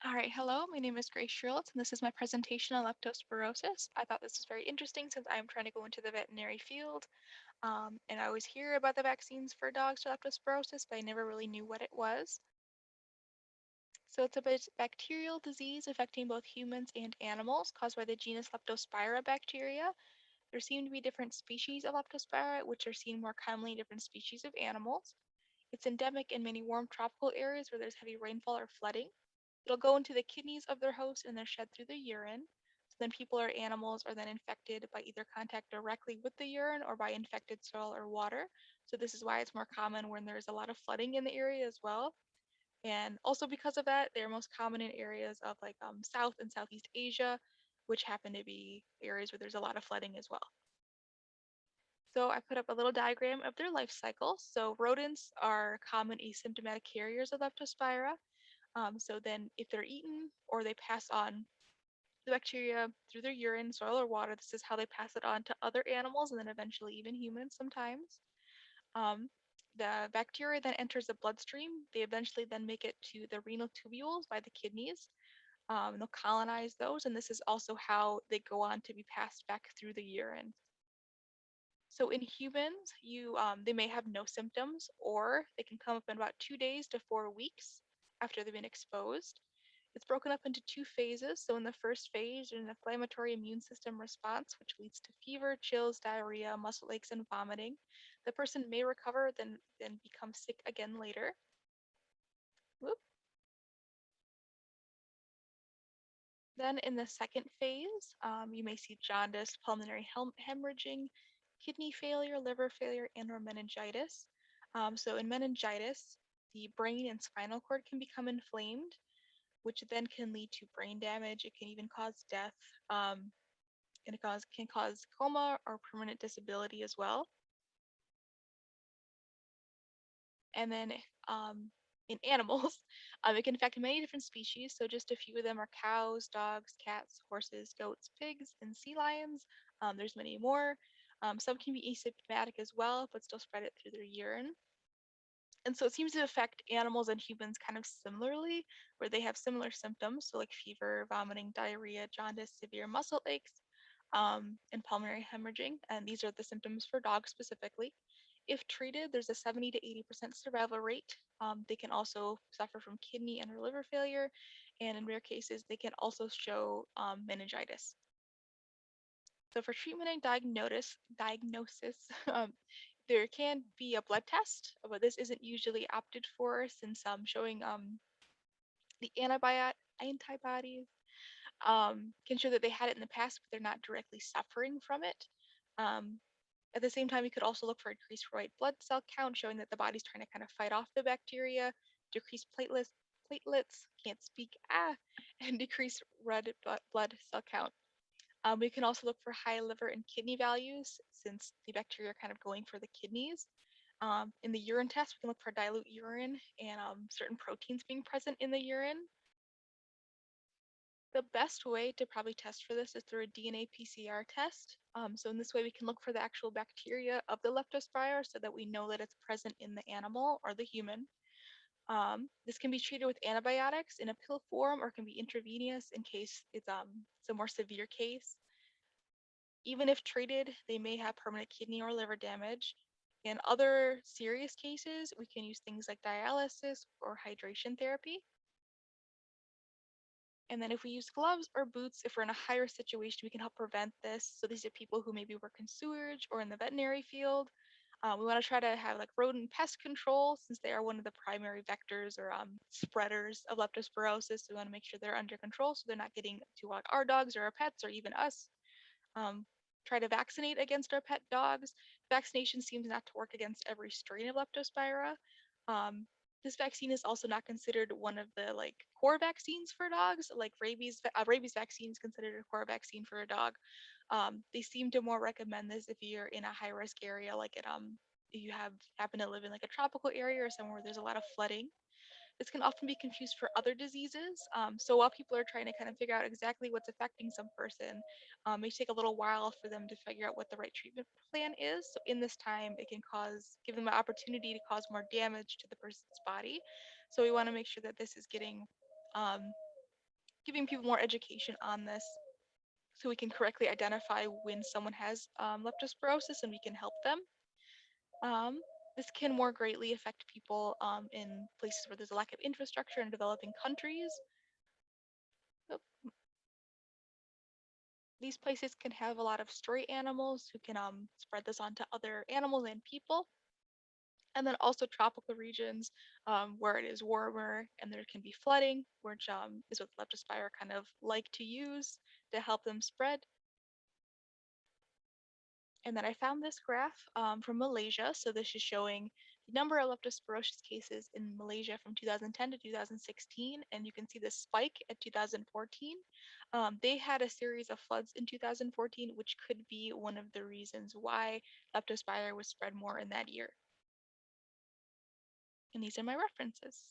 All right, hello, my name is Grace Schultz, and this is my presentation on leptospirosis. I thought this was very interesting since I'm trying to go into the veterinary field, and I always hear about the vaccines for dogs for leptospirosis, but I never really knew what it was. So it's a bacterial disease affecting both humans and animals caused by the genus Leptospira bacteria. There seem to be different species of Leptospira, which are seen more commonly in different species of animals. It's endemic in many warm tropical areas where there's heavy rainfall or flooding. It'll go into the kidneys of their host and they're shed through the urine. So then people or animals are then infected by either contact directly with the urine or by infected soil or water. So this is why it's more common when there's a lot of flooding in the area as well. And also because of that, they're most common in areas of like South and Southeast Asia, which happen to be areas where there's a lot of flooding as well. So I put up a little diagram of their life cycle. So rodents are common asymptomatic carriers of Leptospira. So then if they're eaten or they pass on the bacteria through their urine, soil, or water, this is how they pass it on to other animals and then eventually even humans sometimes. Um, the bacteria then enters the bloodstream. They eventually then make it to the renal tubules by the kidneys. And they'll colonize those, and this is also how they go on to be passed back through the urine. So in humans, they may have no symptoms, or they can come up in about 2 days to 4 weeks after they've been exposed. It's broken up into two phases. So in the first phase, there's an inflammatory immune system response, which leads to fever, chills, diarrhea, muscle aches, and vomiting. The person may recover, then become sick again later. Whoop. Then in the second phase, you may see jaundice, pulmonary hemorrhaging, kidney failure, liver failure, and or meningitis. So in meningitis, the brain and spinal cord can become inflamed, which then can lead to brain damage. It can even cause death, and can cause coma or permanent disability as well. And then in animals, it can affect many different species. So just a few of them are cows, dogs, cats, horses, goats, pigs, and sea lions. There's many more. Some can be asymptomatic as well, but still spread it through their urine. And so it seems to affect animals and humans kind of similarly, where they have similar symptoms, so like fever, vomiting, diarrhea, jaundice, severe muscle aches, and pulmonary hemorrhaging. And these are the symptoms for dogs specifically. If treated, there's a 70 to 80% survival rate. They can also suffer from kidney and or liver failure, and in rare cases, they can also show meningitis. So for treatment and diagnosis, there can be a blood test, but this isn't usually opted for since showing the antibodies can show that they had it in the past, but they're not directly suffering from it. Um, at the same time, you could also look for increased white blood cell count, showing that the body's trying to kind of fight off the bacteria, decrease platelets, can't speak, and decrease red blood cell count. We can also look for high liver and kidney values since the bacteria are kind of going for the kidneys. In the urine test, we can look for dilute urine and certain proteins being present in the urine. The best way to probably test for this is through a DNA PCR test. So in this way, we can look for the actual bacteria of the leptospira so that we know that it's present in the animal or the human. This can be treated with antibiotics in a pill form or can be intravenous in case it's a more severe case. Even if treated, they may have permanent kidney or liver damage. In other serious cases, we can use things like dialysis or hydration therapy. And then if we use gloves or boots, if we're in a higher situation, we can help prevent this. So these are people who maybe work in sewage or in the veterinary field. We want to try to have like rodent pest control since they are one of the primary vectors or spreaders of leptospirosis. So we want to make sure they're under control so they're not getting to like, our dogs or our pets or even us. Um, Try to vaccinate against our pet dogs. Vaccination seems not to work against every strain of Leptospira. Um, this vaccine is also not considered one of the like core vaccines for dogs. Like rabies vaccine is considered a core vaccine for a dog. They seem to more recommend this if you're in a high risk area, like if you happen to live in like a tropical area or somewhere where there's a lot of flooding. This can often be confused for other diseases. So while people are trying to kind of figure out exactly what's affecting some person, it may take a little while for them to figure out what the right treatment plan is. So in this time, it can give them an opportunity to cause more damage to the person's body. So we want to make sure that this is getting um, giving people more education on this so we can correctly identify when someone has leptospirosis and we can help them. Um, this can more greatly affect people in places where there's a lack of infrastructure in developing countries. Oop. These places can have a lot of stray animals who can spread this onto other animals and people. And then also tropical regions where it is warmer and there can be flooding, which is what leptospira kind of like to use to help them spread. And then I found this graph from Malaysia. So this is showing the number of leptospirosis cases in Malaysia from 2010 to 2016. And you can see the spike at 2014. They had a series of floods in 2014, which could be one of the reasons why leptospira was spread more in that year. And these are my references.